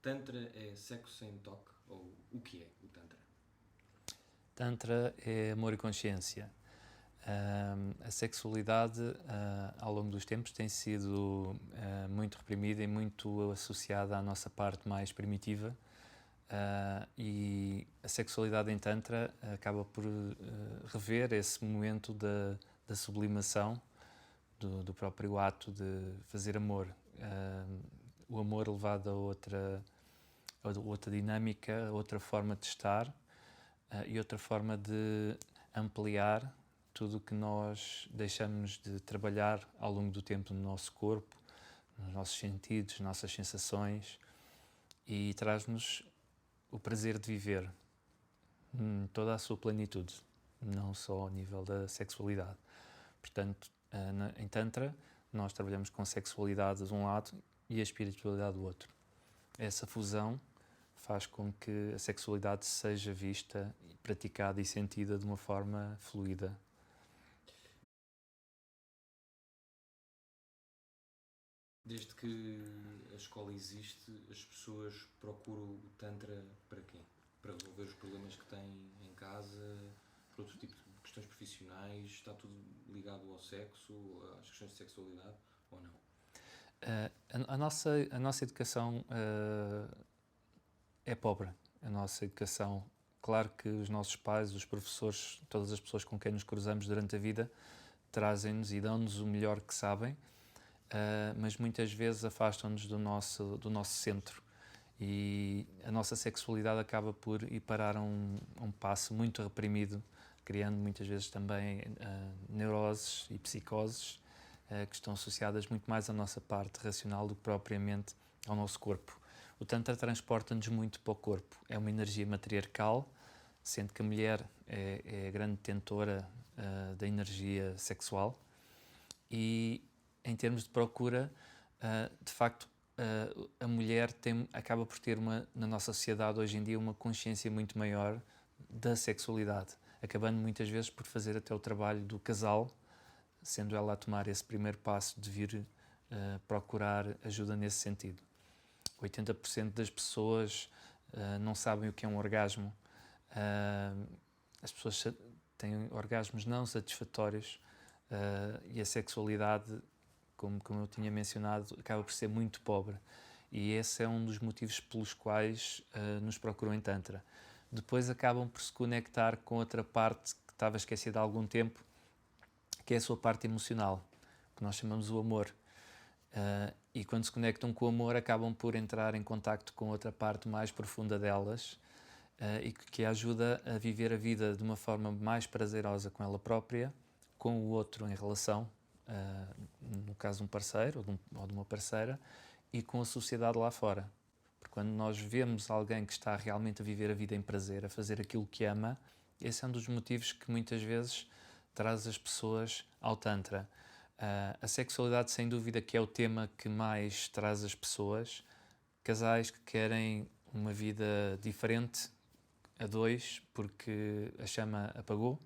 Tantra é sexo sem toque? Ou o que é o Tantra? Tantra é amor e consciência. A sexualidade, ao longo dos tempos, tem sido muito reprimida e muito associada à nossa parte mais primitiva. E a sexualidade em Tantra acaba por rever esse momento da sublimação do próprio ato de fazer amor. O amor levado a outra dinâmica, a outra forma de estar e outra forma de ampliar tudo o que nós deixamos de trabalhar ao longo do tempo no nosso corpo, nos nossos sentidos, nossas sensações, e traz-nos o prazer de viver toda a sua plenitude, não só ao nível da sexualidade. Portanto, em Tantra, nós trabalhamos com a sexualidade de um lado e a espiritualidade do outro. Essa fusão faz com que a sexualidade seja vista, praticada e sentida de uma forma fluida. Desde que a escola existe, as pessoas procuram o Tantra para quê? Para resolver os problemas que têm em casa, para outro tipo de questões profissionais? Está tudo ligado ao sexo, às questões de sexualidade ou não? A nossa educação é pobre. A nossa educação, claro que os nossos pais, os professores, todas as pessoas com quem nos cruzamos durante a vida, trazem-nos e dão-nos o melhor que sabem, mas muitas vezes afastam-nos do nosso centro. E a nossa sexualidade acaba por ir parar a um passo muito reprimido, criando muitas vezes também neuroses e psicoses que estão associadas muito mais à nossa parte racional do que propriamente ao nosso corpo. O Tantra transporta-nos muito para o corpo. É uma energia matriarcal, sendo que a mulher é a grande detentora da energia sexual. E em termos de procura, de facto, a mulher acaba por ter na nossa sociedade hoje em dia uma consciência muito maior da sexualidade, acabando muitas vezes por fazer até o trabalho do casal, sendo ela a tomar esse primeiro passo de vir procurar ajuda nesse sentido. 80% das pessoas não sabem o que é um orgasmo. As pessoas têm orgasmos não satisfatórios e a sexualidade, como eu tinha mencionado, acaba por ser muito pobre. E esse é um dos motivos pelos quais nos procuram em Tantra. Depois acabam por se conectar com outra parte que estava esquecida há algum tempo, que é a sua parte emocional, que nós chamamos o amor. E quando se conectam com o amor, acabam por entrar em contacto com outra parte mais profunda delas e que a ajuda a viver a vida de uma forma mais prazerosa com ela própria, com o outro em relação, no caso um parceiro ou de uma parceira, e com a sociedade lá fora. Porque quando nós vemos alguém que está realmente a viver a vida em prazer, a fazer aquilo que ama, esse é um dos motivos que muitas vezes traz as pessoas ao Tantra. A sexualidade, sem dúvida, que é o tema que mais traz as pessoas. Casais que querem uma vida diferente a dois porque a chama apagou.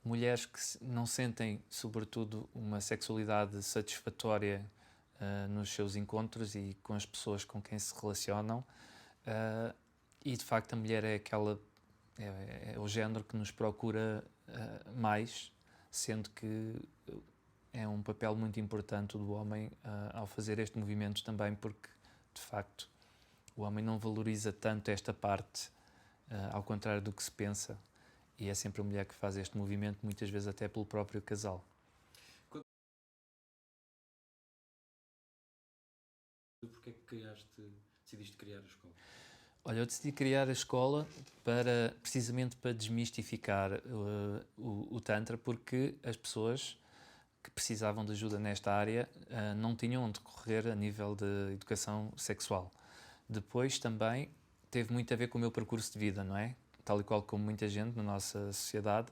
Mulheres que não sentem, sobretudo, uma sexualidade satisfatória nos seus encontros e com as pessoas com quem se relacionam. E, de facto, a mulher é é o género que nos procura mais, sendo que é um papel muito importante do homem ao fazer este movimento também, porque, de facto, o homem não valoriza tanto esta parte, ao contrário do que se pensa, e é sempre a mulher que faz este movimento, muitas vezes até pelo próprio casal. Porquê é que decidiste criar a escola? Olha, eu decidi criar a escola precisamente para desmistificar o Tantra, porque as pessoas que precisavam de ajuda nesta área não tinham onde recorrer a nível de educação sexual. Depois também teve muito a ver com o meu percurso de vida, não é? Tal e qual como muita gente na nossa sociedade,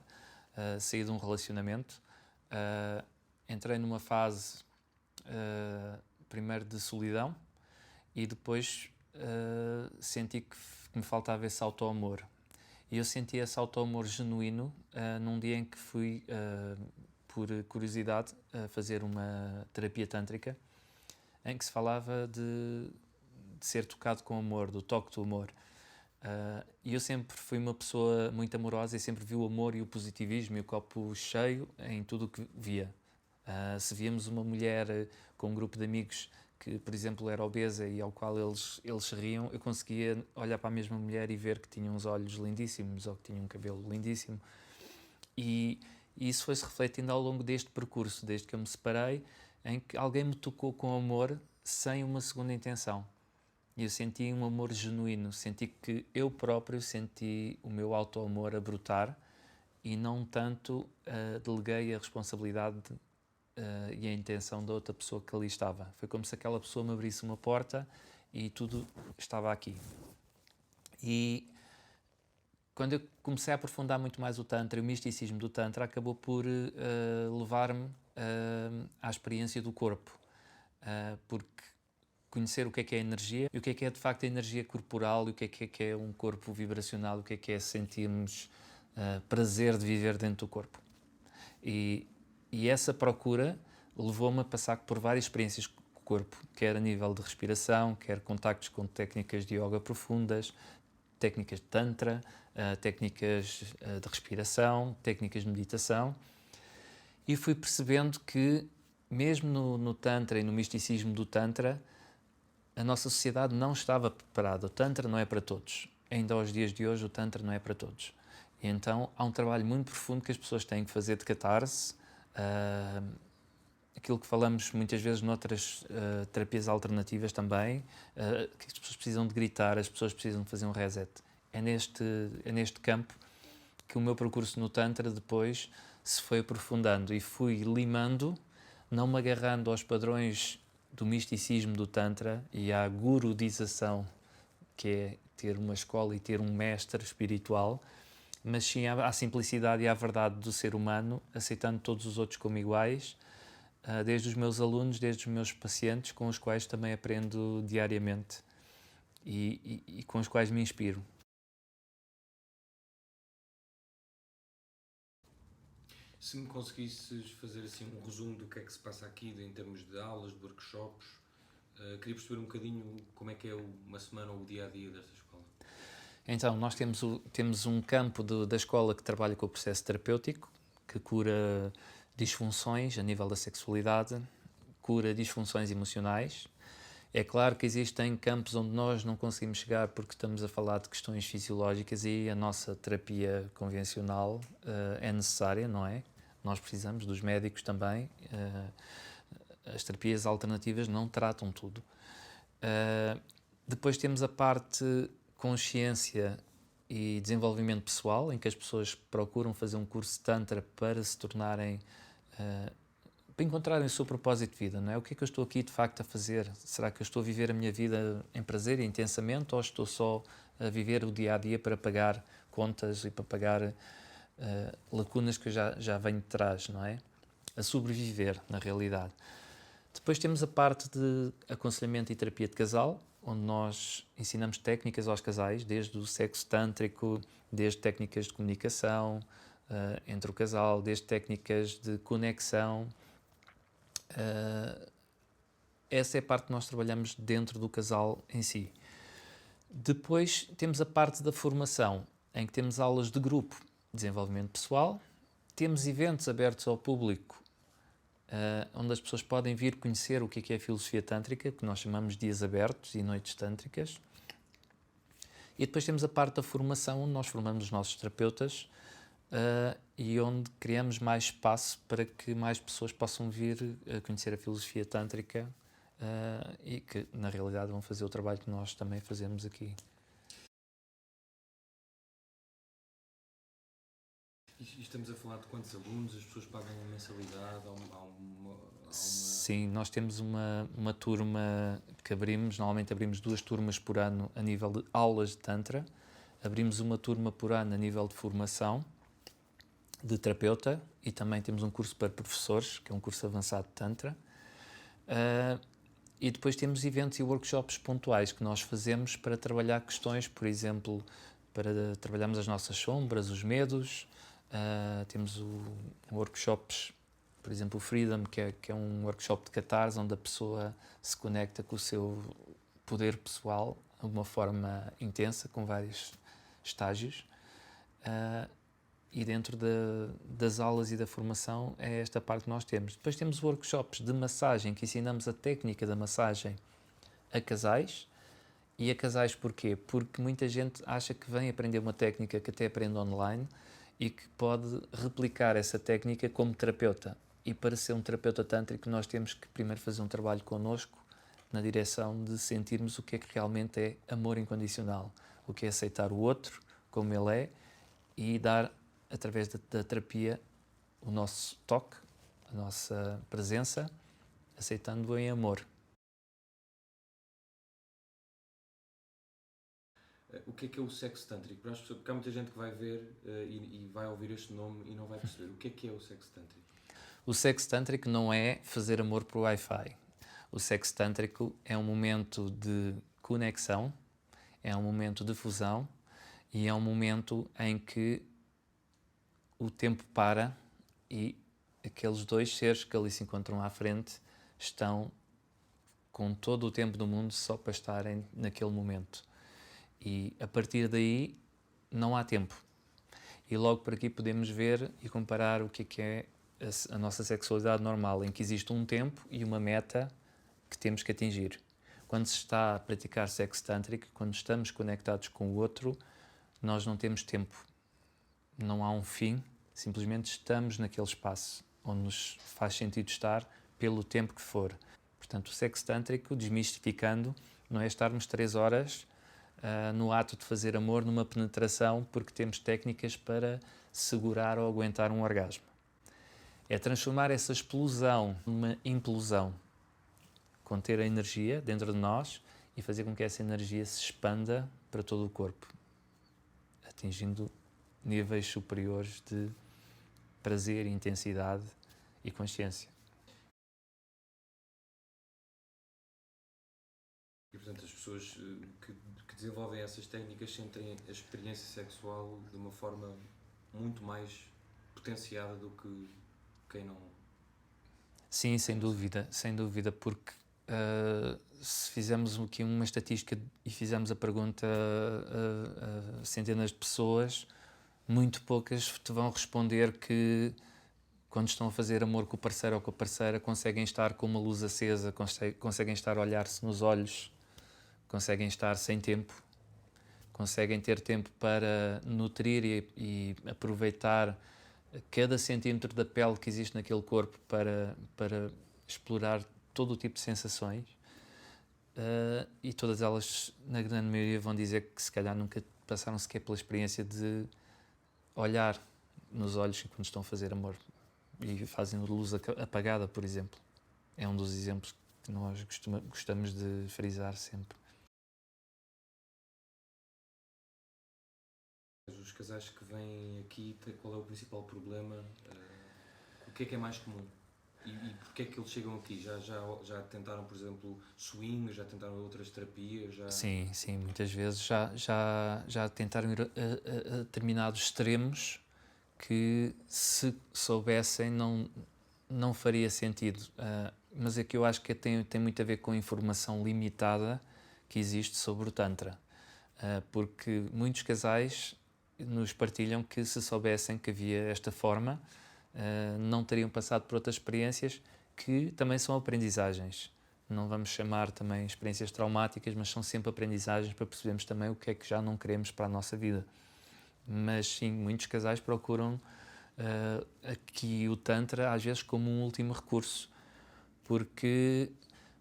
saí de um relacionamento, entrei numa fase primeiro de solidão e depois senti que me faltava esse auto-amor. E eu senti esse auto-amor genuíno num dia em que fui, por curiosidade, fazer uma terapia tântrica em que se falava de ser tocado com amor, do toque do amor. E eu sempre fui uma pessoa muito amorosa e sempre vi o amor e o positivismo e o copo cheio em tudo o que via. Se víamos uma mulher com um grupo de amigos que, por exemplo, era obesa e ao qual eles se riam, eu conseguia olhar para a mesma mulher e ver que tinha uns olhos lindíssimos ou que tinha um cabelo lindíssimo. E isso foi-se refletindo ao longo deste percurso, desde que eu me separei, em que alguém me tocou com amor sem uma segunda intenção. E eu senti um amor genuíno, senti que eu próprio senti o meu auto-amor a brotar e não tanto deleguei a responsabilidade e a intenção da outra pessoa que ali estava. Foi como se aquela pessoa me abrisse uma porta e tudo estava aqui. E quando eu comecei a aprofundar muito mais o Tantra, o misticismo do Tantra acabou por levar-me à experiência do corpo, porque conhecer o que é a energia e o que é de facto a energia corporal e o que é um corpo vibracional, o que é sentirmos prazer de viver dentro do corpo. E essa procura levou-me a passar por várias experiências com o corpo, quer a nível de respiração, quer contactos com técnicas de yoga profundas, técnicas de tantra, técnicas de respiração, técnicas de meditação, e fui percebendo que mesmo no tantra e no misticismo do tantra, a nossa sociedade não estava preparada. O Tantra não é para todos. Ainda aos dias de hoje, o Tantra não é para todos. E então, há um trabalho muito profundo que as pessoas têm que fazer de catarse. Aquilo que falamos muitas vezes noutras terapias alternativas também, que as pessoas precisam de gritar, as pessoas precisam de fazer um reset. É neste campo que o meu percurso no Tantra depois se foi aprofundando e fui limando, não me agarrando aos padrões do misticismo do Tantra e à gurudização, que é ter uma escola e ter um mestre espiritual, mas sim à simplicidade e à verdade do ser humano, aceitando todos os outros como iguais, desde os meus alunos, desde os meus pacientes, com os quais também aprendo diariamente e com os quais me inspiro. Se me conseguisses fazer assim um resumo do que é que se passa aqui em termos de aulas, de workshops, queria perceber um bocadinho como é que é uma semana ou o dia-a-dia desta escola. Então, nós temos um campo da escola que trabalha com o processo terapêutico, que cura disfunções a nível da sexualidade, cura disfunções emocionais. É claro que existem campos onde nós não conseguimos chegar porque estamos a falar de questões fisiológicas e a nossa terapia convencional é necessária, não é? Nós precisamos dos médicos também. As terapias alternativas não tratam tudo. Depois temos a parte consciência e desenvolvimento pessoal, em que as pessoas procuram fazer um curso de Tantra para se tornarem, para encontrarem o seu propósito de vida, não é? O que é que eu estou aqui de facto a fazer? Será que eu estou a viver a minha vida em prazer e intensamente ou estou só a viver o dia-a-dia para pagar contas e para pagar lacunas que eu já venho de trás, não é? A sobreviver, na realidade. Depois temos a parte de aconselhamento e terapia de casal, onde nós ensinamos técnicas aos casais, desde o sexo tântrico, desde técnicas de comunicação entre o casal, desde técnicas de conexão. Essa é a parte que nós trabalhamos dentro do casal em si. Depois temos a parte da formação, em que temos aulas de grupo, desenvolvimento pessoal, temos eventos abertos ao público, onde as pessoas podem vir conhecer o que é a filosofia tântrica, que nós chamamos de dias abertos e noites tântricas. E depois temos a parte da formação, onde nós formamos os nossos terapeutas e onde criamos mais espaço para que mais pessoas possam vir a conhecer a filosofia tântrica e que, na realidade, vão fazer o trabalho que nós também fazemos aqui. E estamos a falar de quantos alunos? As pessoas pagam uma mensalidade? Sim, nós temos uma turma que abrimos, normalmente abrimos 2 turmas por ano a nível de aulas de Tantra, abrimos uma turma por ano a nível de formação de terapeuta e também temos um curso para professores, que é um curso avançado de Tantra. E depois temos eventos e workshops pontuais que nós fazemos para trabalhar questões, por exemplo, para trabalharmos as nossas sombras, os medos. Temos workshops, por exemplo, o Freedom, que é um workshop de catarse, onde a pessoa se conecta com o seu poder pessoal de uma forma intensa, com vários estágios. E dentro das aulas e da formação é esta parte que nós temos. Depois temos workshops de massagem, que ensinamos a técnica da massagem a casais. E a casais porquê? Porque muita gente acha que vem aprender uma técnica que até aprende online e que pode replicar essa técnica como terapeuta. E para ser um terapeuta tântrico nós temos que primeiro fazer um trabalho connosco na direção de sentirmos o que é que realmente é amor incondicional, o que é aceitar o outro como ele é e dar, através da terapia, o nosso toque, a nossa presença, aceitando-o em amor. O que é o sexo tântrico? Porque há muita gente que vai ver e vai ouvir este nome e não vai perceber. O que é o sexo tântrico? O sexo tântrico não é fazer amor por Wi-Fi. O sexo tântrico é um momento de conexão, é um momento de fusão e é um momento em que o tempo para e aqueles dois seres que ali se encontram à frente estão com todo o tempo do mundo só para estarem naquele momento. E a partir daí não há tempo. E logo por aqui podemos ver e comparar o que é a nossa sexualidade normal, em que existe um tempo e uma meta que temos que atingir. Quando se está a praticar sexo tântrico, quando estamos conectados com o outro, nós não temos tempo. Não há um fim, simplesmente estamos naquele espaço onde nos faz sentido estar pelo tempo que for. Portanto, o sexo tântrico, desmistificando, não é estarmos 3 horas no ato de fazer amor, numa penetração, porque temos técnicas para segurar ou aguentar um orgasmo. É transformar essa explosão numa implosão, conter a energia dentro de nós e fazer com que essa energia se expanda para todo o corpo, atingindo níveis superiores de prazer, intensidade e consciência. E, portanto, as pessoas que desenvolvem essas técnicas sentem a experiência sexual de uma forma muito mais potenciada do que quem não... Sim, sem dúvida, porque se fizermos aqui uma estatística e fizermos a pergunta a centenas de pessoas, muito poucas te vão responder que quando estão a fazer amor com o parceiro ou com a parceira conseguem estar com uma luz acesa, conseguem estar a olhar-se nos olhos, conseguem estar sem tempo, conseguem ter tempo para nutrir e aproveitar cada centímetro da pele que existe naquele corpo para explorar todo o tipo de sensações. E todas elas, na grande maioria, vão dizer que se calhar nunca passaram sequer pela experiência de olhar nos olhos quando estão a fazer amor e fazem luz apagada, por exemplo. É um dos exemplos que nós gostamos de frisar sempre. Os casais que vêm aqui, qual é o principal problema? O que é mais comum? E porquê é que eles chegam aqui? Já tentaram, por exemplo, swing? Já tentaram outras terapias? Sim, muitas vezes já tentaram ir a determinados extremos que, se soubessem, não faria sentido. Mas é que eu acho que tem muito a ver com a informação limitada que existe sobre o Tantra. Porque muitos casais nos partilham que, se soubessem que havia esta forma, não teriam passado por outras experiências que também são aprendizagens. Não vamos chamar também experiências traumáticas, mas são sempre aprendizagens para percebermos também o que é que já não queremos para a nossa vida. Mas sim, muitos casais procuram aqui o Tantra às vezes como um último recurso, porque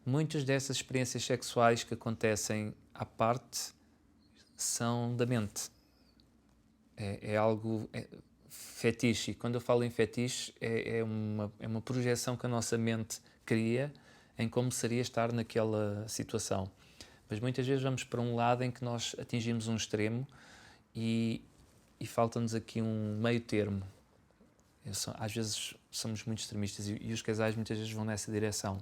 muitas dessas experiências sexuais que acontecem à parte são da mente. É algo fetiche. E quando eu falo em fetiche, é uma projeção que a nossa mente cria em como seria estar naquela situação. Mas muitas vezes vamos para um lado em que nós atingimos um extremo e falta-nos aqui um meio termo. Às vezes somos muito extremistas e os casais muitas vezes vão nessa direção.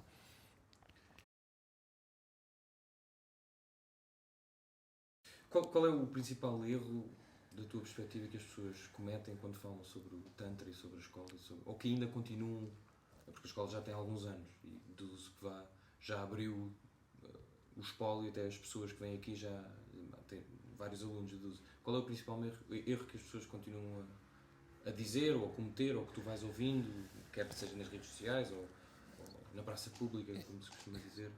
Qual é o principal erro, da tua perspectiva, que as pessoas cometem quando falam sobre o Tantra e sobre a escola? Ou que ainda continuam, porque a escola já tem alguns anos e deduzo que já abriu o espólio, até as pessoas que vêm aqui já, até vários alunos deduzem. Qual é o principal erro que as pessoas continuam a dizer ou a cometer, ou que tu vais ouvindo, quer seja nas redes sociais ou na praça pública, como se costuma dizer?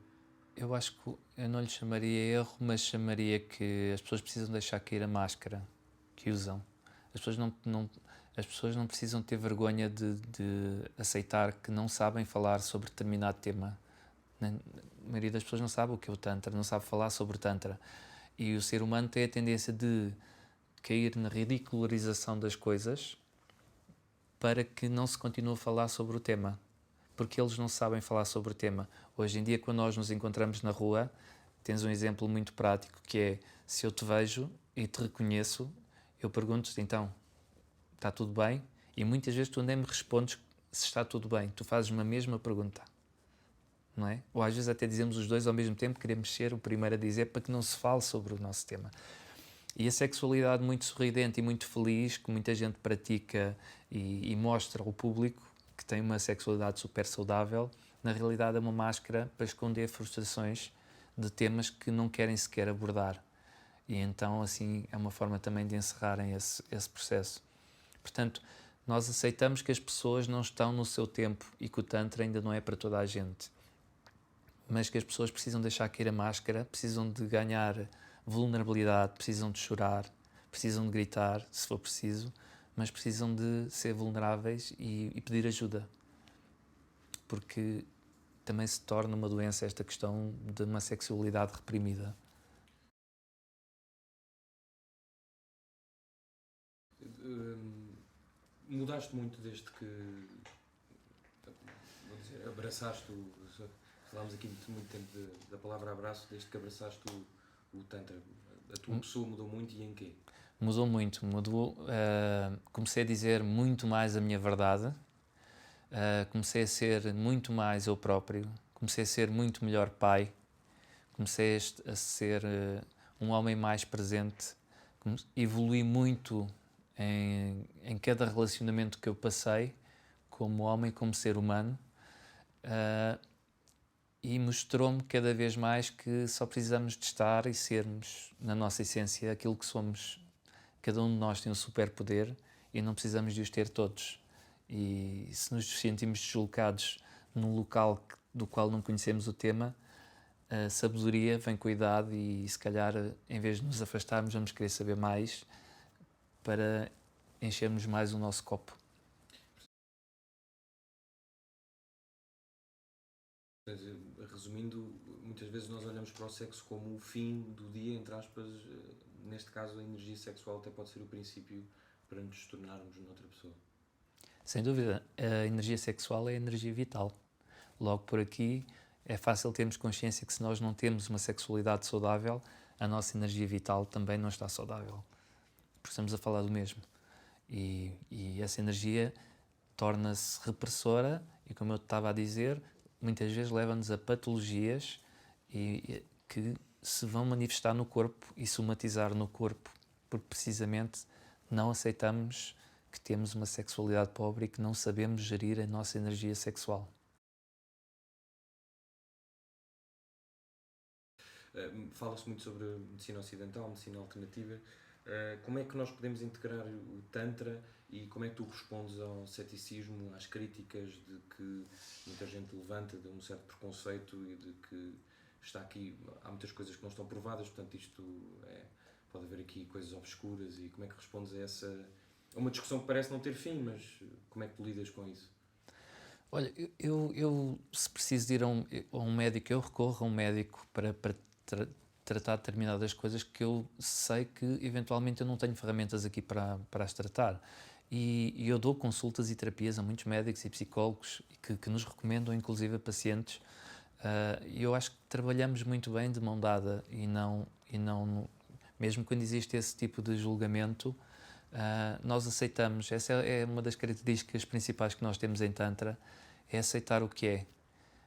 Eu acho que eu não lhe chamaria erro, mas chamaria que as pessoas precisam deixar cair a máscara que usam. As pessoas as pessoas não precisam ter vergonha de aceitar que não sabem falar sobre determinado tema. A maioria das pessoas não sabe o que é o Tantra, não sabe falar sobre o Tantra. E o ser humano tem a tendência de cair na ridicularização das coisas para que não se continue a falar sobre o tema, porque eles não sabem falar sobre o tema. Hoje em dia, quando nós nos encontramos na rua, tens um exemplo muito prático, que é, se eu te vejo e te reconheço, eu pergunto-te, então, está tudo bem? E muitas vezes tu nem me respondes se está tudo bem, tu fazes uma mesma pergunta, não é? Ou às vezes até dizemos os dois ao mesmo tempo, queremos ser o primeiro a dizer para que não se fale sobre o nosso tema. E a sexualidade muito sorridente e muito feliz, que muita gente pratica e mostra ao público que tem uma sexualidade super saudável, na realidade é uma máscara para esconder frustrações de temas que não querem sequer abordar. E então, assim, é uma forma também de encerrarem esse processo. Portanto, nós aceitamos que as pessoas não estão no seu tempo e que o Tantra ainda não é para toda a gente. Mas que as pessoas precisam deixar cair a máscara, precisam de ganhar vulnerabilidade, precisam de chorar, precisam de gritar, se for preciso, mas precisam de ser vulneráveis e pedir ajuda. Porque também se torna uma doença esta questão de uma sexualidade reprimida. Mudaste muito desde que, vou dizer, abraçaste falámos aqui muito tempo da palavra abraço, desde que abraçaste o Tantra. A tua pessoa mudou muito, e em quê? Mudou muito, comecei a dizer muito mais a minha verdade, comecei a ser muito mais eu próprio, comecei a ser muito melhor pai, comecei a ser um homem mais presente, evolui muito em cada relacionamento que eu passei, como homem, como ser humano, e mostrou-me cada vez mais que só precisamos de estar e sermos, na nossa essência, aquilo que somos. Cada um de nós tem um superpoder e não precisamos de os ter todos. E se nos sentimos deslocados num local do qual não conhecemos o tema, a sabedoria vem com a idade e, se calhar, em vez de nos afastarmos, vamos querer saber mais para enchermos mais o nosso copo. Resumindo, muitas vezes nós olhamos para o sexo como o fim do dia, entre aspas. Neste caso, a energia sexual até pode ser o princípio para nos tornarmos noutra pessoa. Sem dúvida, a energia sexual é a energia vital. Logo por aqui, é fácil termos consciência que se nós não temos uma sexualidade saudável, a nossa energia vital também não está saudável. Porque estamos a falar do mesmo. E essa energia torna-se repressora e, como eu estava a dizer, muitas vezes leva-nos a patologias que se vão manifestar no corpo e somatizar no corpo, porque precisamente não aceitamos que temos uma sexualidade pobre e que não sabemos gerir a nossa energia sexual. Fala-se muito sobre medicina ocidental, medicina alternativa. Como é que nós podemos integrar o Tantra e como é que tu respondes ao ceticismo, às críticas de que muita gente levanta de um certo preconceito e de que está aqui, há muitas coisas que não estão provadas, portanto pode haver aqui coisas obscuras, e como é que respondes a essa... É uma discussão que parece não ter fim, mas como é que tu lidas com isso? Olha, eu se preciso de ir a um médico, eu recorro a um médico para tratar determinadas coisas que eu sei que eventualmente eu não tenho ferramentas aqui para as tratar. E eu dou consultas e terapias a muitos médicos e psicólogos que nos recomendam, inclusive a pacientes. E eu acho que trabalhamos muito bem de mão dada e não mesmo quando existe esse tipo de julgamento, nós aceitamos. Essa é uma das características principais que nós temos em Tantra, é aceitar o que é.